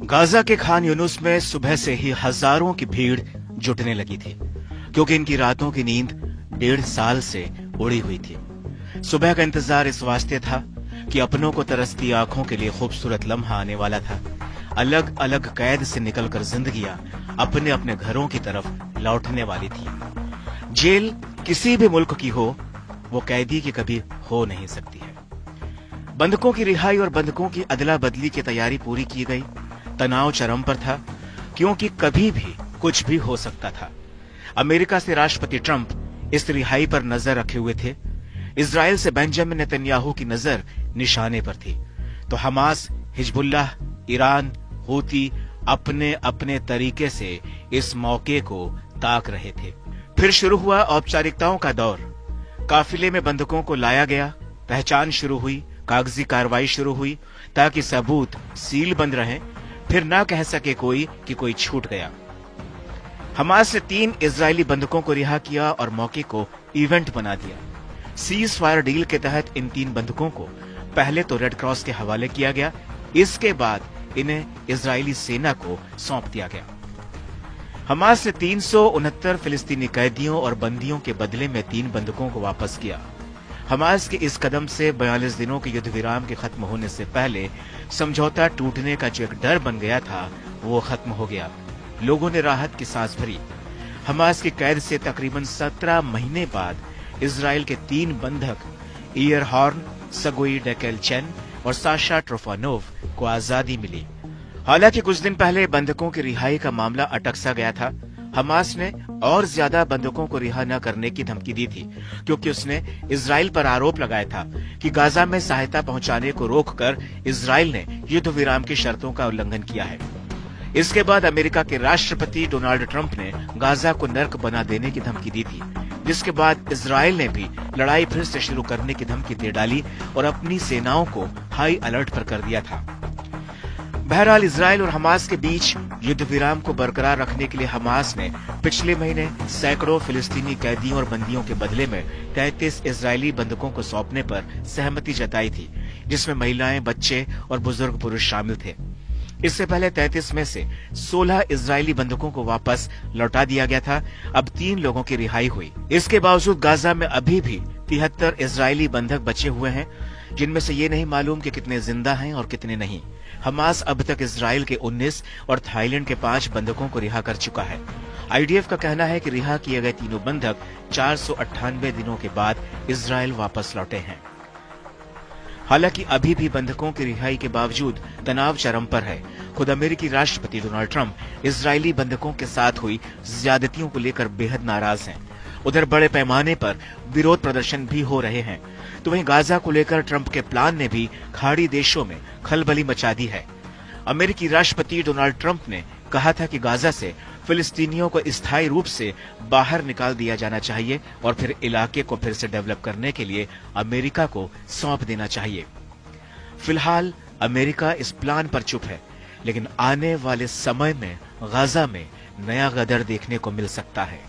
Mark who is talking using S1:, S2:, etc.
S1: Gaza के खान यूनुस में सुबह से ही हजारों की भीड़ जुटने लगी थी, क्योंकि इनकी रातों की नींद 1.5 साल से उड़ी हुई थी। सुबह का इंतजार इस वास्ते था कि अपनों को तरसती आंखों के लिए खूबसूरत लम्हा आने वाला था। अलग अलग कैद से निकलकर जिंदगियां अपने अपने घरों की तरफ लौटने वाली थी। जेल किसी भी मुल्क की हो, वो कैदी की कभी हो नहीं सकती है। बंधकों की रिहाई और बंधकों की अदला बदली की तैयारी पूरी की गई। तनाव चरम पर था, क्योंकि कभी भी कुछ भी हो सकता था। अमेरिका से राष्ट्रपति ट्रंप इस रिहाई पर नजर रखे हुए थे। इजराइल से बेंजामिन नेतन्याहू की नजर निशाने पर थी, तो हमास, हिजबुल्लाह, ईरान, हूती अपने अपने तरीके से इस मौके को ताक रहे थे। फिर शुरू हुआ औपचारिकताओं का दौर। काफिले में बंधकों को लाया गया, पहचान शुरू हुई, कागजी कार्रवाई शुरू हुई, ताकि सबूत सील बंद रहे, फिर ना कह सके कोई कि कोई छूट गया। हमास ने 3 इजरायली बंधकों को रिहा किया और मौके को इवेंट बना दिया। सीज फायर डील के तहत इन 3 बंधकों को पहले तो रेड क्रॉस के हवाले किया गया, इसके बाद इन्हें इजरायली सेना को सौंप दिया गया। हमास ने 369 फिलिस्तीनी कैदियों और बंदियों के बदले में 3 बंधकों को वापस किया। हमास के इस कदम से 42 दिनों के युद्ध विराम के खत्म होने से पहले समझौता टूटने का जो एक डर बन गया था, वो खत्म हो गया। लोगों ने राहत की सांस भरी। हमास की कैद से तकरीबन 17 महीने बाद इजराइल के 3 बंधक ईयर हॉर्न, सगोई डेकेलचेन और साशा ट्रोफानोव को आजादी मिली। हालांकि कुछ दिन पहले बंधकों की रिहाई का मामला अटक सा गया था। हमास ने और ज्यादा बंधकों को रिहा न करने की धमकी दी थी, क्योंकि उसने इजराइल पर आरोप लगाया था कि गाजा में सहायता पहुंचाने को रोककर इजराइल ने युद्ध विराम की शर्तों का उल्लंघन किया है। इसके बाद अमेरिका के राष्ट्रपति डोनाल्ड ट्रंप ने गाजा को नर्क बना देने की धमकी दी थी, जिसके बाद इजराइल ने भी लड़ाई फिर से शुरू करने की धमकी दे डाली और अपनी सेनाओं को हाई अलर्ट पर कर दिया था। बहरहाल इजराइल और हमास के बीच युद्ध विराम को बरकरार रखने के लिए हमास ने पिछले महीने सैकड़ों फिलिस्तीनी कैदियों और बंदियों के बदले में 33 इजरायली बंधकों को सौंपने पर सहमति जताई थी, जिसमें महिलाएं, बच्चे और बुजुर्ग पुरुष शामिल थे। इससे पहले 33 में से 16 इजरायली बंधकों को वापस लौटा दिया गया था। अब 3 लोगों की रिहाई हुई। इसके बावजूद गाजा में अभी भी 73 इजरायली बंधक बचे हुए हैं, जिनमें से ये नहीं मालूम कि कितने जिंदा हैं और कितने नहीं। हमास अब तक इजराइल के 19 और थाईलैंड के 5 बंधकों को रिहा कर चुका है। आईडीएफ का कहना है कि रिहा किए गए तीनों बंधक 498 दिनों के बाद इजराइल वापस लौटे हैं। हालांकि अभी भी बंधकों की रिहाई के बावजूद तनाव चरम पर है। खुद अमेरिकी राष्ट्रपति डोनाल्ड ट्रंप इजरायली बंधकों के साथ हुई ज्यादतियों को लेकर बेहद नाराज हैं। उधर बड़े पैमाने पर विरोध प्रदर्शन भी हो रहे हैं। तो वहीं गाजा को लेकर ट्रंप के प्लान ने भी खाड़ी देशों में खलबली मचा दी है। अमेरिकी राष्ट्रपति डोनाल्ड ट्रंप ने कहा था कि गाजा से फिलिस्तीनियों को स्थायी रूप से बाहर निकाल दिया जाना चाहिए और फिर इलाके को फिर से डेवलप करने के लिए अमेरिका को सौंप देना चाहिए। फिलहाल अमेरिका इस प्लान पर चुप है, लेकिन आने वाले समय में गाजा में नया गदर देखने को मिल सकता है।